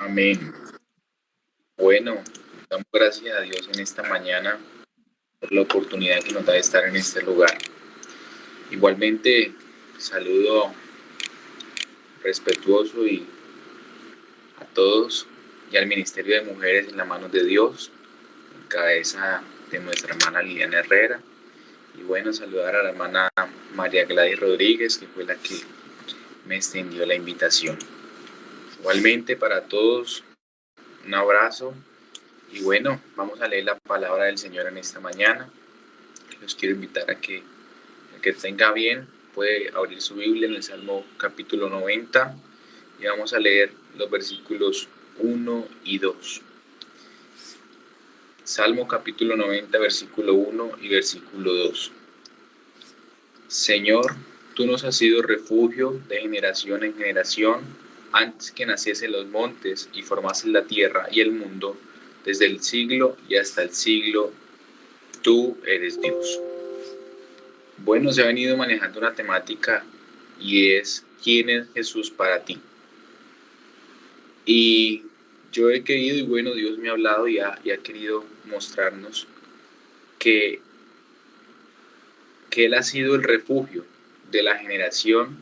Amén. Bueno, damos gracias a Dios en esta mañana por la oportunidad que nos da de estar en este lugar. Igualmente, saludo respetuoso a todos y al Ministerio de Mujeres en las manos de Dios, en cabeza de nuestra hermana Liliana Herrera. Y bueno, saludar a la hermana María Gladys Rodríguez, que fue la que me extendió la invitación. Igualmente para todos, un abrazo. Y bueno, vamos a leer la palabra del Señor en esta mañana. Los quiero invitar a que el que tenga bien puede abrir su Biblia en el Salmo capítulo 90 y vamos a leer los versículos 1 y 2. Salmo capítulo 90, versículo 1 y versículo 2. Señor, tú nos has sido refugio de generación en generación, antes que naciesen los montes y formasen la tierra y el mundo, desde el siglo y hasta el siglo, tú eres Dios. Bueno, se ha venido manejando una temática y es ¿quién es Jesús para ti? Y yo he querido, y bueno, Dios me ha hablado y ha querido mostrarnos que Él ha sido el refugio de la generación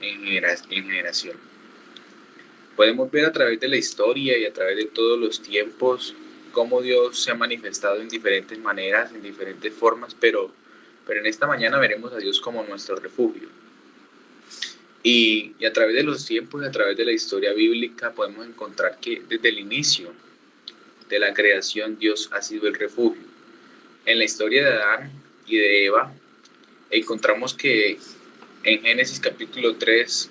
en generación. Podemos ver a través de la historia y a través de todos los tiempos cómo Dios se ha manifestado en diferentes maneras, en diferentes formas, pero en esta mañana veremos a Dios como nuestro refugio. Y a través de los tiempos y a través de la historia bíblica podemos encontrar que desde el inicio de la creación Dios ha sido el refugio. En la historia de Adán y de Eva encontramos que en Génesis capítulo 3,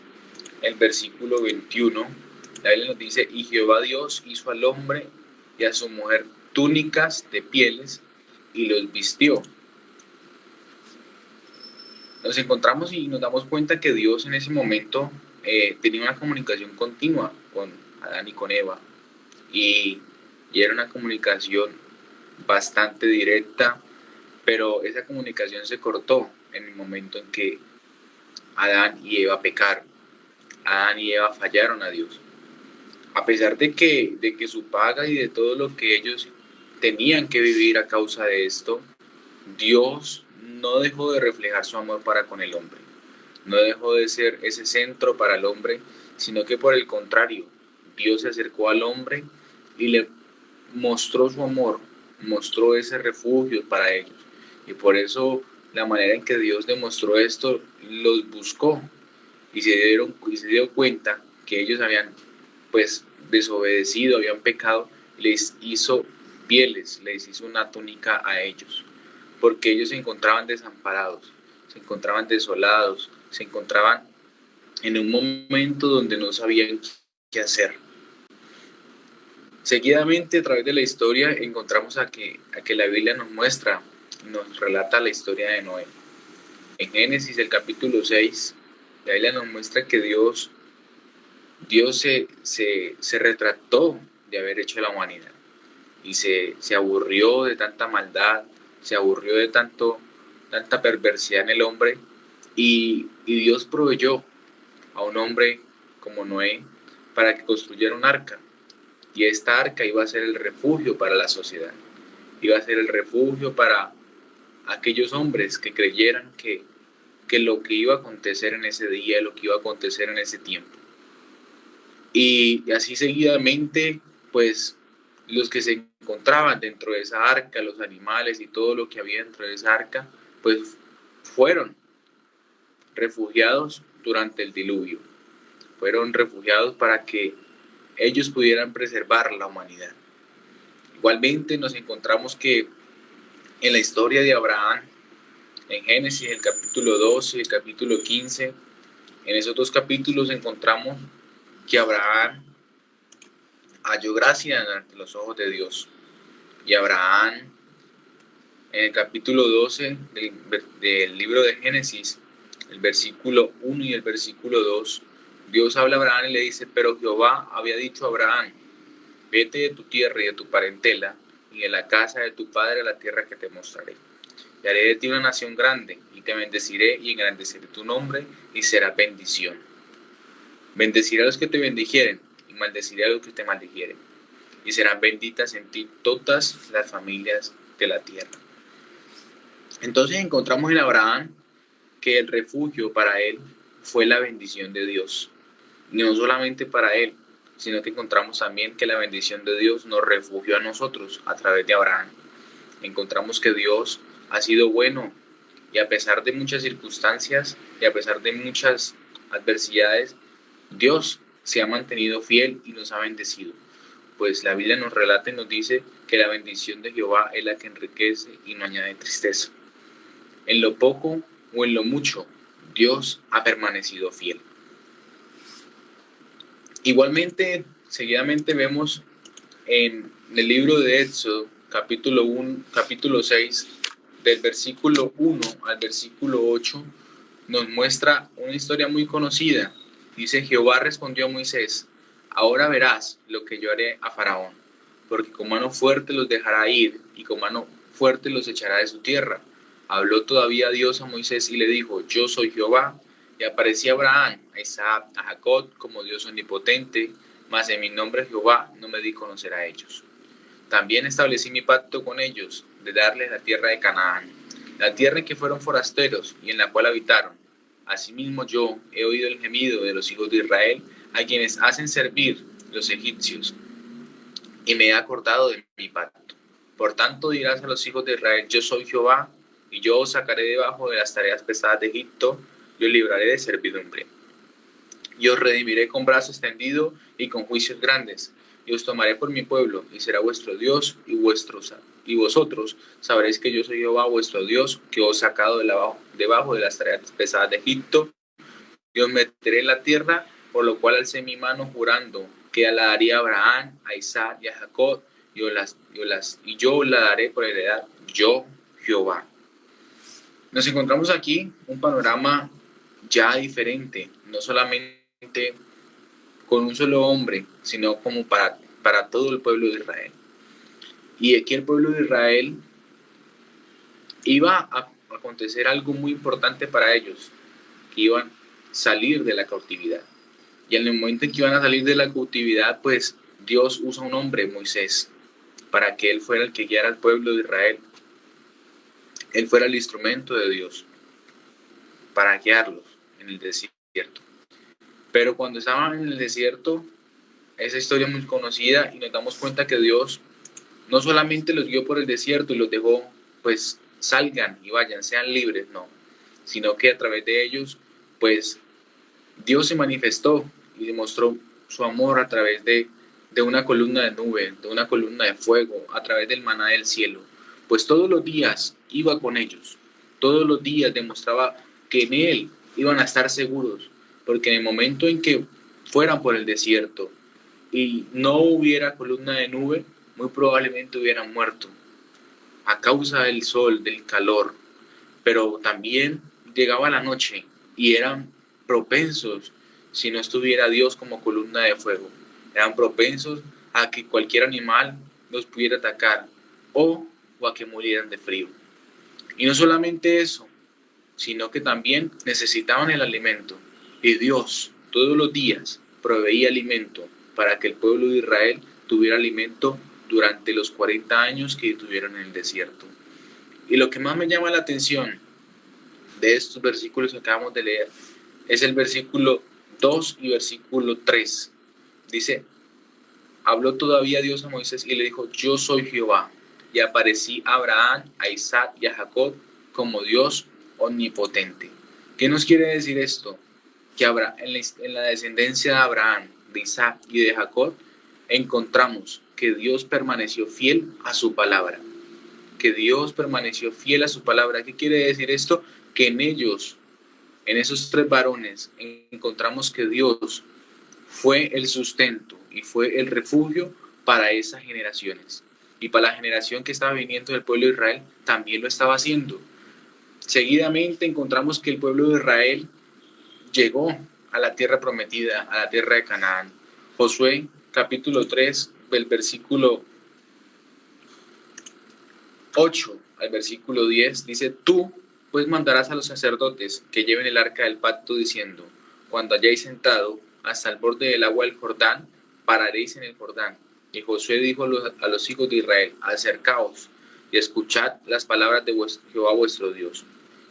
el versículo 21, la Biblia nos dice: y Jehová Dios hizo al hombre y a su mujer túnicas de pieles y los vistió. Nos encontramos y nos damos cuenta que Dios en ese momento tenía una comunicación continua con Adán y con Eva, y era una comunicación bastante directa, pero esa comunicación se cortó en el momento en que Adán y Eva pecaron. Adán y Eva fallaron a Dios. A pesar de que su paga y de todo lo que ellos tenían que vivir a causa de esto, Dios no dejó de reflejar su amor para con el hombre. No dejó de ser ese centro para el hombre, sino que por el contrario, Dios se acercó al hombre y le mostró su amor, mostró ese refugio para ellos. Y por eso la manera en que Dios demostró esto, los buscó y se dio cuenta que ellos habían pues desobedecido, habían pecado, les hizo pieles, les hizo una túnica a ellos, porque ellos se encontraban desamparados, se encontraban desolados, se encontraban en un momento donde no sabían qué hacer. Seguidamente, a través de la historia, encontramos a que la Biblia nos muestra, nos relata la historia de Noé. En Génesis, el capítulo 6, la Biblia nos muestra que Dios se retractó de haber hecho la humanidad y se aburrió de tanta maldad, se aburrió de tanta perversidad en el hombre, y Dios proveyó a un hombre como Noé para que construyera un arca, y esta arca iba a ser el refugio para la sociedad, iba a ser el refugio para aquellos hombres que creyeran que lo que iba a acontecer en ese día, lo que iba a acontecer en ese tiempo. Y así seguidamente, pues los que se encontraban dentro de esa arca, los animales y todo lo que había dentro de esa arca, pues fueron refugiados durante el diluvio. Fueron refugiados para que ellos pudieran preservar la humanidad. Igualmente nos encontramos que en la historia de Abraham, en Génesis, el capítulo 12, el capítulo 15, en esos dos capítulos encontramos que Abraham halló gracia ante los ojos de Dios. Y Abraham, en el capítulo 12 del libro de Génesis, el versículo 1 y el versículo 2, Dios habla a Abraham y le dice: pero Jehová había dicho a Abraham: vete de tu tierra y de tu parentela y de la casa de tu padre a la tierra que te mostraré. Y haré de ti una nación grande, y te bendeciré y engrandeceré tu nombre, y será bendición. Bendeciré a los que te bendijeren, y maldeciré a los que te maldijeren, y serán benditas en ti todas las familias de la tierra. Entonces encontramos en Abraham que el refugio para él fue la bendición de Dios. No solamente para él, sino que encontramos también que la bendición de Dios nos refugió a nosotros a través de Abraham. Encontramos que Dios ha sido bueno y a pesar de muchas circunstancias y a pesar de muchas adversidades, Dios se ha mantenido fiel y nos ha bendecido. Pues la Biblia nos relata y nos dice que la bendición de Jehová es la que enriquece y no añade tristeza. En lo poco o en lo mucho, Dios ha permanecido fiel. Igualmente, seguidamente vemos en el libro de Éxodo, capítulo 6, del versículo 1 al versículo 8, nos muestra una historia muy conocida. Dice: Jehová respondió a Moisés: ahora verás lo que yo haré a Faraón, porque con mano fuerte los dejará ir y con mano fuerte los echará de su tierra. Habló todavía Dios a Moisés y le dijo: yo soy Jehová. Y apareció a Abraham, a Isaac, a Jacob como Dios omnipotente, mas en mi nombre Jehová no me di conocer a ellos. También establecí mi pacto con ellos, de darles la tierra de Canaán, la tierra en que fueron forasteros y en la cual habitaron. Asimismo yo he oído el gemido de los hijos de Israel, a quienes hacen servir los egipcios, y me he acordado de mi pacto. Por tanto dirás a los hijos de Israel: yo soy Jehová, y yo os sacaré debajo de las tareas pesadas de Egipto, y os libraré de servidumbre. Y os redimiré con brazo extendido y con juicios grandes, y os tomaré por mi pueblo, y será vuestro Dios, y vosotros sabréis que yo soy Jehová vuestro Dios, que os he sacado debajo de las tareas pesadas de Egipto, y os meteré en la tierra, por lo cual alcé mi mano jurando que la daría a Abraham, a Isaac y a Jacob, y yo la daré por heredad, yo Jehová. Nos encontramos aquí un panorama ya diferente, no solamente con un solo hombre, sino como para todo el pueblo de Israel. Y aquí el pueblo de Israel iba a acontecer algo muy importante para ellos, que iban a salir de la cautividad. Y en el momento en que iban a salir de la cautividad, pues Dios usa un hombre, Moisés, para que él fuera el que guiara al pueblo de Israel. Él fuera el instrumento de Dios para guiarlos en el desierto. Pero cuando estaban en el desierto, esa historia es muy conocida y nos damos cuenta que Dios no solamente los guió por el desierto y los dejó, pues salgan y vayan, sean libres, no, sino que a través de ellos, pues Dios se manifestó y demostró su amor a través de una columna de nube, de una columna de fuego, a través del maná del cielo. Pues todos los días iba con ellos, todos los días demostraba que en Él iban a estar seguros, porque en el momento en que fueran por el desierto y no hubiera columna de nube, muy probablemente hubieran muerto a causa del sol, del calor, pero también llegaba la noche y eran propensos, si no estuviera Dios como columna de fuego, eran propensos a que cualquier animal los pudiera atacar o a que murieran de frío. Y no solamente eso, sino que también necesitaban el alimento. Y Dios todos los días proveía alimento para que el pueblo de Israel tuviera alimento durante los 40 años que estuvieron en el desierto. Y lo que más me llama la atención de estos versículos que acabamos de leer es el versículo 2 y versículo 3. Dice: habló todavía Dios a Moisés y le dijo: yo soy Jehová, y aparecí a Abraham, a Isaac y a Jacob como Dios omnipotente. ¿Qué nos quiere decir esto? Que en la descendencia de Abraham, de Isaac y de Jacob, encontramos que Dios permaneció fiel a su palabra. Que Dios permaneció fiel a su palabra. ¿Qué quiere decir esto? Que en ellos, en esos tres varones, encontramos que Dios fue el sustento y fue el refugio para esas generaciones. Y para la generación que estaba viniendo del pueblo de Israel, también lo estaba haciendo. Seguidamente encontramos que el pueblo de Israel llegó a la tierra prometida, a la tierra de Canaán. Josué capítulo 3, del versículo 8 al versículo 10, dice: tú pues mandarás a los sacerdotes que lleven el arca del pacto, diciendo: cuando hayáis sentado hasta el borde del agua del Jordán, pararéis en el Jordán. Y Josué dijo a los hijos de Israel, acercaos y escuchad las palabras de Jehová vuestro Dios.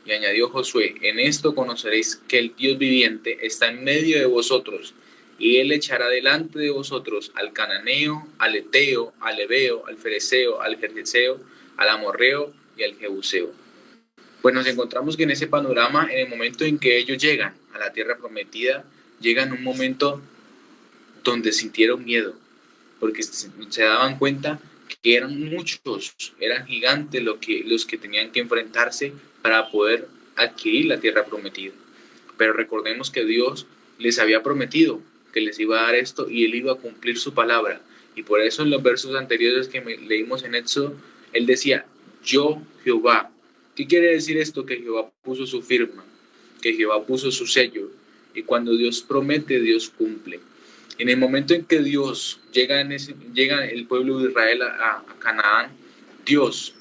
Y añadió Josué, en esto conoceréis que el Dios viviente está en medio de vosotros, y él echará delante de vosotros al cananeo, al eteo, al ebeo, al fereceo, al gergeseo, al amorreo y al jebuseo. Pues nos encontramos que en ese panorama, en el momento en que ellos llegan a la tierra prometida, llegan en un momento donde sintieron miedo, porque se daban cuenta que eran muchos, eran gigantes los que tenían que enfrentarse para poder adquirir la tierra prometida. Pero recordemos que Dios les había prometido que les iba a dar esto y Él iba a cumplir su palabra. Y por eso en los versos anteriores que leímos en Éxodo, Él decía, yo Jehová. ¿Qué quiere decir esto? Que Jehová puso su firma, que Jehová puso su sello. Y cuando Dios promete, Dios cumple. En el momento en que Dios llega el pueblo de Israel a Canaán, Dios,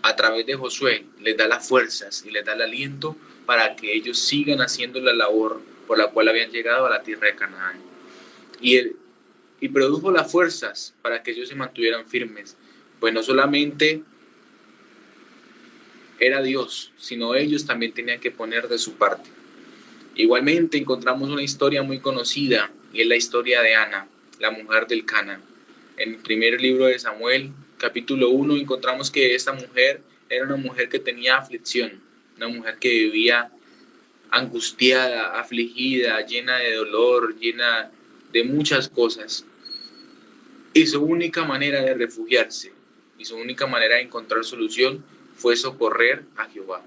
a través de Josué, les da las fuerzas y les da el aliento para que ellos sigan haciendo la labor por la cual habían llegado a la tierra de Canaán. Y produjo las fuerzas para que ellos se mantuvieran firmes. Pues no solamente era Dios, sino ellos también tenían que poner de su parte. Igualmente encontramos una historia muy conocida y es la historia de Ana, la mujer del Cana. En el primer libro de Samuel, capítulo 1, encontramos que esta mujer era una mujer que tenía aflicción, una mujer que vivía angustiada, afligida, llena de dolor, llena de muchas cosas. Y su única manera de refugiarse y su única manera de encontrar solución fue socorrer a Jehová,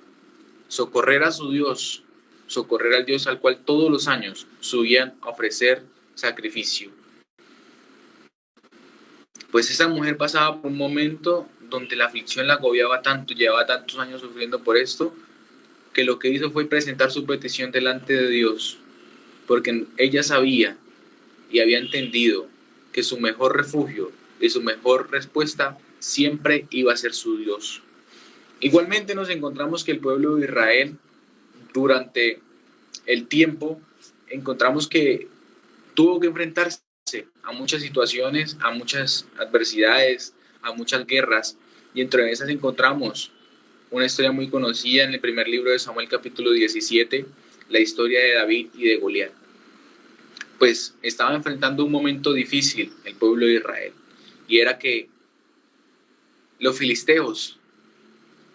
socorrer a su Dios, socorrer al Dios al cual todos los años subían a ofrecer sacrificio. Pues esa mujer pasaba por un momento donde la aflicción la agobiaba tanto, llevaba tantos años sufriendo por esto, que lo que hizo fue presentar su petición delante de Dios, porque ella sabía y había entendido que su mejor refugio y su mejor respuesta siempre iba a ser su Dios. Igualmente nos encontramos que el pueblo de Israel, durante el tiempo, encontramos que tuvo que enfrentarse a muchas situaciones, a muchas adversidades, a muchas guerras, y entre esas encontramos una historia muy conocida en el primer libro de Samuel, capítulo 17, la historia de David y de Goliat. Pues estaba enfrentando un momento difícil el pueblo de Israel, y era que los filisteos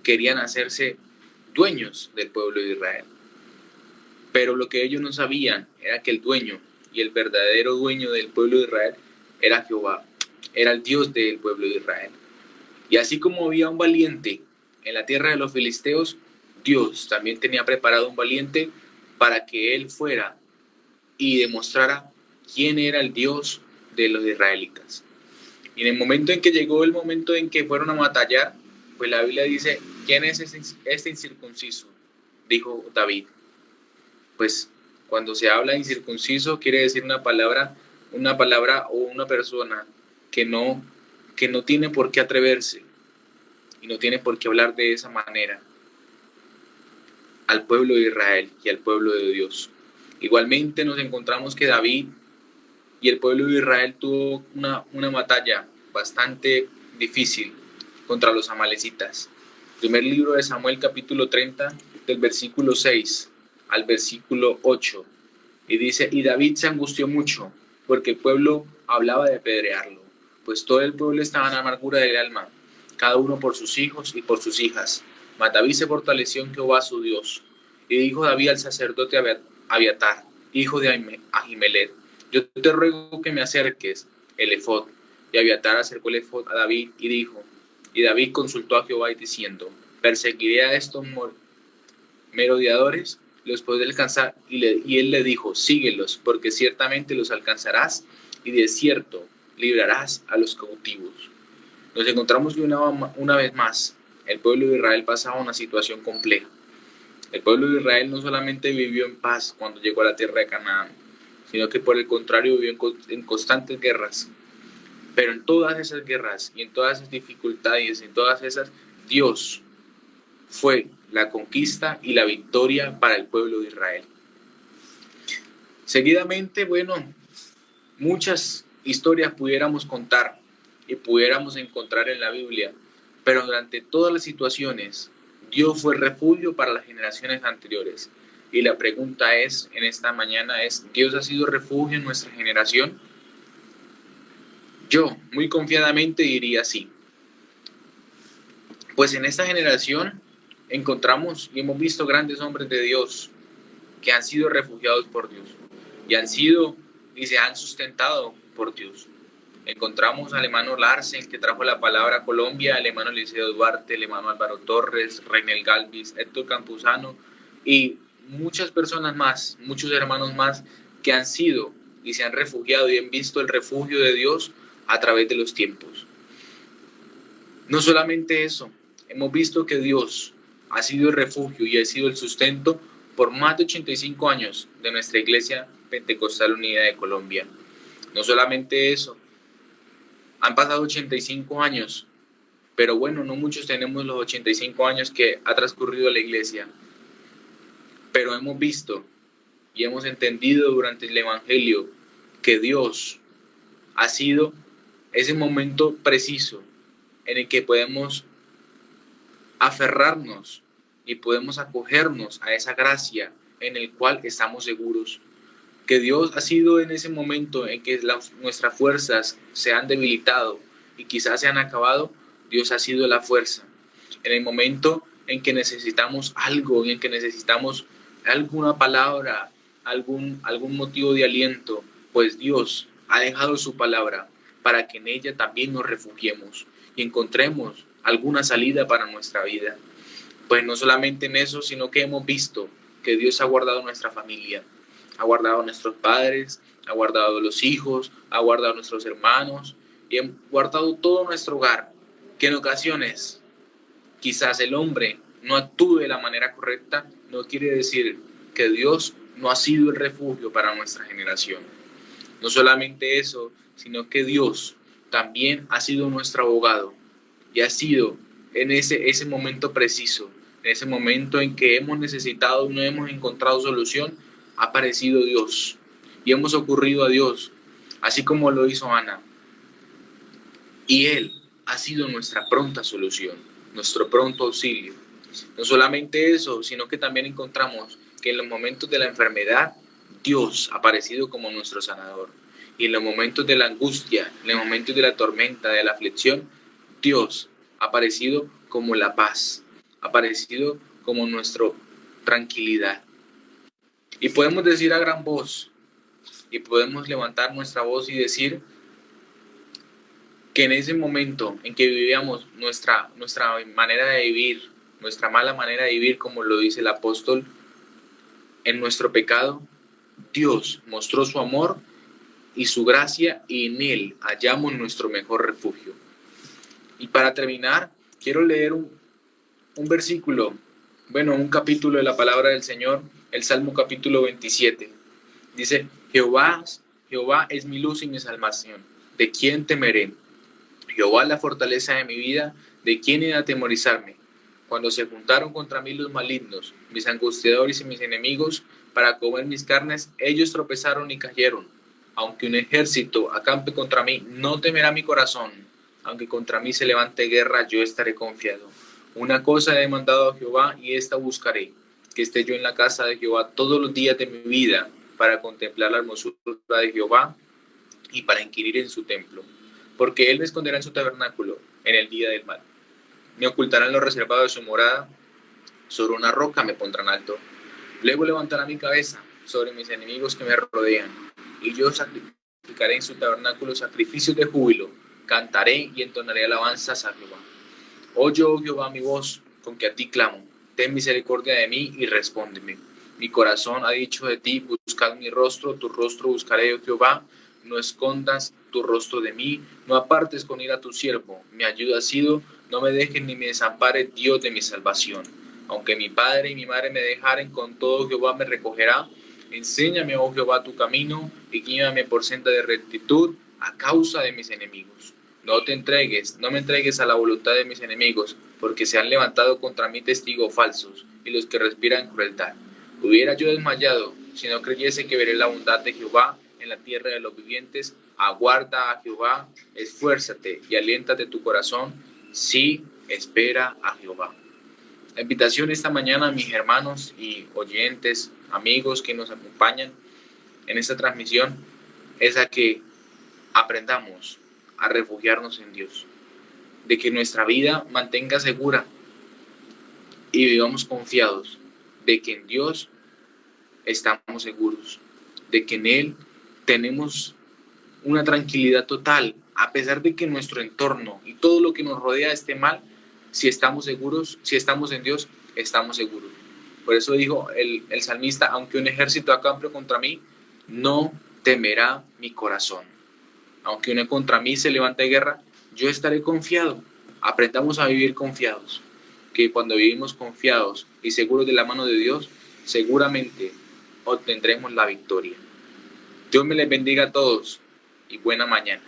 querían hacerse dueños del pueblo de Israel. Pero lo que ellos no sabían era que el dueño y el verdadero dueño del pueblo de Israel era Jehová, era el Dios del pueblo de Israel. Y así como había un valiente en la tierra de los filisteos, Dios también tenía preparado un valiente para que él fuera y demostrara quién era el Dios de los israelitas. Y en el momento en que llegó el momento en que fueron a batallar, pues la Biblia dice, ¿quién es este incircunciso? Dijo David. Pues cuando se habla de incircunciso quiere decir una palabra o una persona que no tiene por qué atreverse y no tiene por qué hablar de esa manera al pueblo de Israel y al pueblo de Dios. Igualmente nos encontramos que David y el pueblo de Israel tuvo una batalla bastante difícil contra los amalecitas. Primer libro de Samuel, capítulo 30, del versículo 6 al versículo 8. Y dice, y David se angustió mucho, porque el pueblo hablaba de apedrearlo, pues todo el pueblo estaba en amargura del alma, cada uno por sus hijos y por sus hijas. Mas David se fortaleció en Jehová su Dios. Y dijo David al sacerdote Abiatar, hijo de Ahimelech, yo te ruego que me acerques el efod. Y Abiatar acercó el efod a David y dijo, y David consultó a Jehová diciendo, ¿perseguiré a estos merodeadores? ¿Los podré alcanzar? Y él le dijo, síguelos, porque ciertamente los alcanzarás, y de cierto librarás a los cautivos. Nos encontramos que una vez más, el pueblo de Israel pasaba una situación compleja. El pueblo de Israel no solamente vivió en paz cuando llegó a la tierra de Canaán, sino que por el contrario vivió en constantes guerras. Pero en todas esas guerras y en todas esas dificultades, en todas esas, Dios fue la conquista y la victoria para el pueblo de Israel. Seguidamente, Muchas historias pudiéramos contar y pudiéramos encontrar en la Biblia, pero durante todas las situaciones, Dios fue refugio para las generaciones anteriores. Y la pregunta es, en esta mañana es, ¿Dios ha sido refugio en nuestra generación? Yo, muy confiadamente, diría sí. Pues en esta generación encontramos y hemos visto grandes hombres de Dios que han sido refugiados por Dios y han sido y se han sustentado por Dios. Encontramos al hermano Larsen, que trajo la palabra a Colombia, al hermano Liceo Duarte, el hermano Álvaro Torres, Reinel Galvis, Héctor Campuzano y muchas personas más, muchos hermanos más que han sido y se han refugiado y han visto el refugio de Dios a través de los tiempos. No solamente eso, hemos visto que Dios ha sido el refugio y ha sido el sustento por más de 85 años de nuestra Iglesia Pentecostal Unida de Colombia. No solamente eso, han pasado 85 años, pero bueno, no muchos tenemos los 85 años que ha transcurrido la Iglesia, pero hemos visto y hemos entendido durante el Evangelio que Dios ha sido ese momento preciso en el que podemos aferrarnos y podemos acogernos a esa gracia en el cual estamos seguros. Que Dios ha sido en ese momento en que nuestras fuerzas se han debilitado y quizás se han acabado, Dios ha sido la fuerza. En el momento en que necesitamos algo, en que necesitamos alguna palabra, algún motivo de aliento, pues Dios ha dejado su palabra para que en ella también nos refugiemos y encontremos alguna salida para nuestra vida. Pues no solamente en eso, sino que hemos visto que Dios ha guardado nuestra familia, ha guardado a nuestros padres, ha guardado a los hijos, ha guardado a nuestros hermanos y ha guardado todo nuestro hogar, que en ocasiones quizás el hombre no actúe de la manera correcta, no quiere decir que Dios no ha sido el refugio para nuestra generación. No solamente eso, sino que Dios también ha sido nuestro abogado y ha sido en ese momento preciso, en ese momento en que hemos necesitado y no hemos encontrado solución, ha aparecido Dios y hemos ocurrido a Dios, así como lo hizo Ana. Y Él ha sido nuestra pronta solución, nuestro pronto auxilio. No solamente eso, sino que también encontramos que en los momentos de la enfermedad, Dios ha aparecido como nuestro sanador. Y en los momentos de la angustia, en los momentos de la tormenta, de la aflicción, Dios ha aparecido como la paz, ha aparecido como nuestra tranquilidad. Y podemos decir a gran voz, y podemos levantar nuestra voz y decir que en ese momento en que vivíamos nuestra manera de vivir, nuestra mala manera de vivir, como lo dice el apóstol, en nuestro pecado, Dios mostró su amor y su gracia y en Él hallamos nuestro mejor refugio. Y para terminar, quiero leer un versículo, un capítulo de la palabra del Señor, el Salmo capítulo 27. Dice, Jehová es mi luz y mi salvación, ¿de quién temeré? Jehová es la fortaleza de mi vida, ¿de quién he de atemorizarme? Cuando se juntaron contra mí los malignos, mis angustiadores y mis enemigos, para comer mis carnes, ellos tropezaron y cayeron. Aunque un ejército acampe contra mí, no temerá mi corazón. Aunque contra mí se levante guerra, yo estaré confiado. Una cosa he demandado a Jehová y esta buscaré, que esté yo en la casa de Jehová todos los días de mi vida, para contemplar la hermosura de Jehová y para inquirir en su templo. Porque él me esconderá en su tabernáculo en el día del mal. Me ocultará en lo reservado de su morada, sobre una roca me pondrán alto. Luego levantará mi cabeza sobre mis enemigos que me rodean, y yo sacrificaré en su tabernáculo sacrificios de júbilo, cantaré y entonaré alabanzas a Jehová. Oye, oh Jehová, mi voz, con que a ti clamo, ten misericordia de mí y respóndeme. Mi corazón ha dicho de ti, buscad mi rostro, tu rostro buscaré, oh Jehová, no escondas tu rostro de mí, no apartes con ira a tu siervo, mi ayuda ha sido, no me dejes ni me desampare, Dios de mi salvación. Aunque mi padre y mi madre me dejaren, con todo Jehová me recogerá. Enséñame, oh Jehová, tu camino, y guíame por senda de rectitud a causa de mis enemigos. No me entregues a la voluntad de mis enemigos, porque se han levantado contra mí testigos falsos, y los que respiran crueldad. Hubiera yo desmayado, si no creyese que veré la bondad de Jehová en la tierra de los vivientes. Aguarda a Jehová, esfuérzate y aliéntate tu corazón, sí, espera a Jehová. La invitación esta mañana, mis hermanos y oyentes, amigos que nos acompañan en esta transmisión, es a que aprendamos a refugiarnos en Dios, de que nuestra vida mantenga segura y vivamos confiados de que en Dios estamos seguros, de que en Él tenemos una tranquilidad total, a pesar de que nuestro entorno y todo lo que nos rodea esté mal. Si estamos seguros, si estamos en Dios, estamos seguros. Por eso dijo el salmista: aunque un ejército acampe contra mí, no temerá mi corazón. Aunque uno contra mí se levante guerra, yo estaré confiado. Aprendamos a vivir confiados, que cuando vivimos confiados y seguros de la mano de Dios, seguramente obtendremos la victoria. Dios me les bendiga a todos y buena mañana.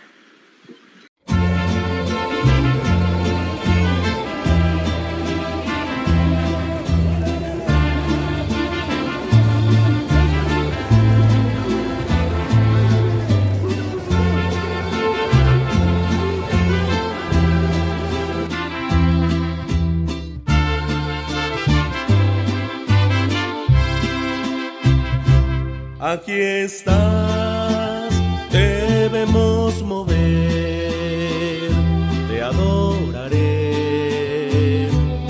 Aquí estás, debemos mover, te adoraré,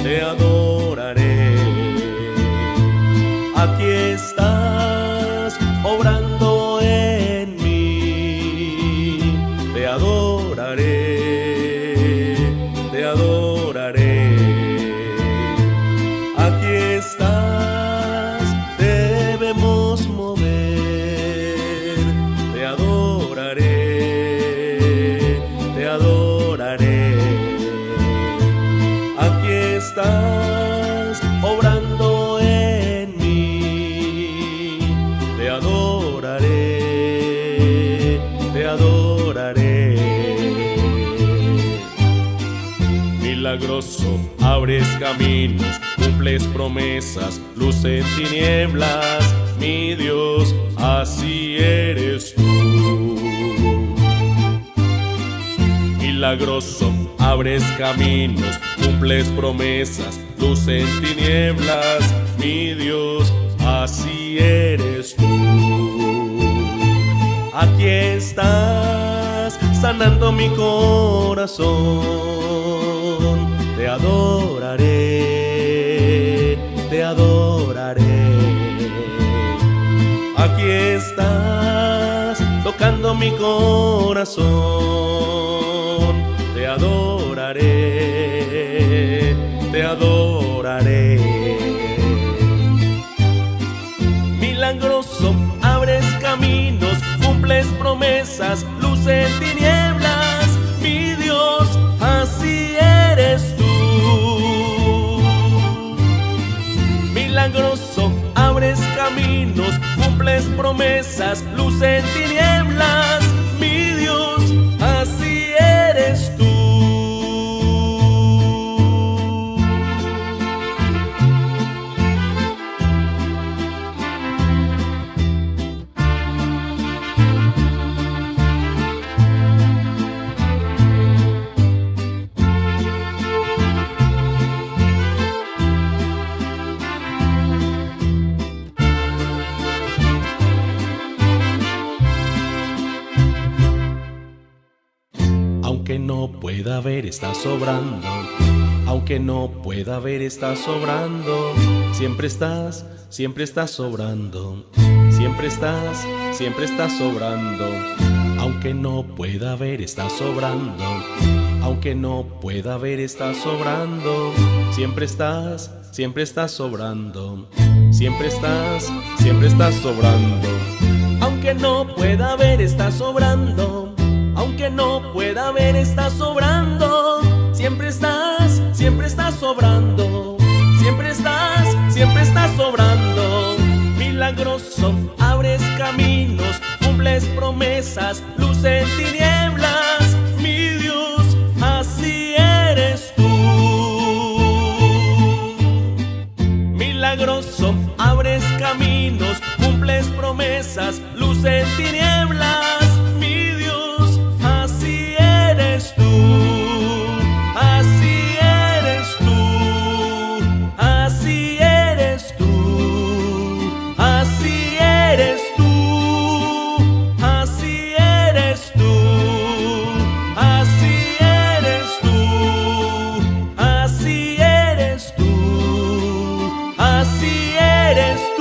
te adoraré. Aquí estás, obrando en mí, te adoraré, te adoraré. Aquí estás, debemos mover. Estás obrando en mí, te adoraré, te adoraré. Milagroso, abres caminos, cumples promesas, luz en tinieblas, mi Dios, así eres tú. Milagroso, abres caminos, cumples promesas, luz en tinieblas, mi Dios, así eres tú. Aquí estás, sanando mi corazón, te adoraré, te adoraré. Aquí estás, tocando mi corazón, te adoraré, te adoraré. Milagroso, abres caminos, cumples promesas, luz en tinieblas, mi Dios, así eres tú. Milagroso, abres caminos, cumples promesas, luz en tinieblas, mi Dios, así eres tú. Aunque no pueda ver, estás sobrando. Aunque no pueda ver, estás sobrando. Siempre estás sobrando. Siempre estás sobrando. Aunque no pueda ver, estás sobrando. Aunque no pueda ver, estás sobrando. Siempre estás sobrando. Siempre estás sobrando. Aunque no pueda ver, estás sobrando. Aunque no pueda ver, estás sobrando. Siempre estás sobrando. Siempre estás sobrando. Milagroso, abres caminos, cumples promesas, luz en tinieblas, mi Dios, así eres tú. Milagroso, abres caminos, cumples promesas, luz en tinieblas. eres tú, así eres tú, así eres tú, así eres tú, así eres tú.